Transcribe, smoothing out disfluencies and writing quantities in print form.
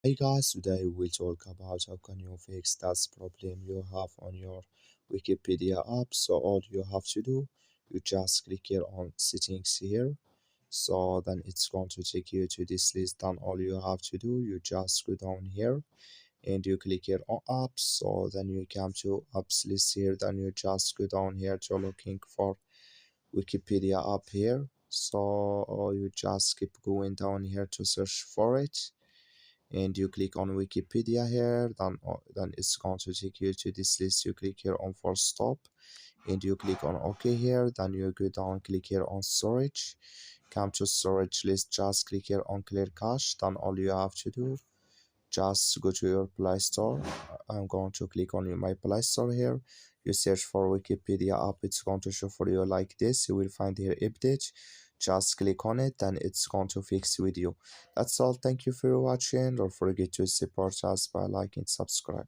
Hey guys, today we'll talk about how can you fix that problem you have on your Wikipedia app. So all you have to do, you just click here on settings here. So then it's going to take you to this list. Then all you have to do, you just go down here and you click here on apps. So then you come to apps list here. Then you just go down here to looking for Wikipedia app here. So you just keep going down here to search for it and you click on Wikipedia here, then it's going to take you to this list. You click here on for stop and you click on OK here, then you go down, click here on storage, come to storage list, just click here on clear cache. Then all you have to do, just go to your Play Store. I'm going to click on my Play Store here. You search for Wikipedia app, it's going to show for you like this. You will find here update. Just click on it, then it's going to fix with you. That's all. Thank you for watching. Don't forget to support us by liking and subscribe.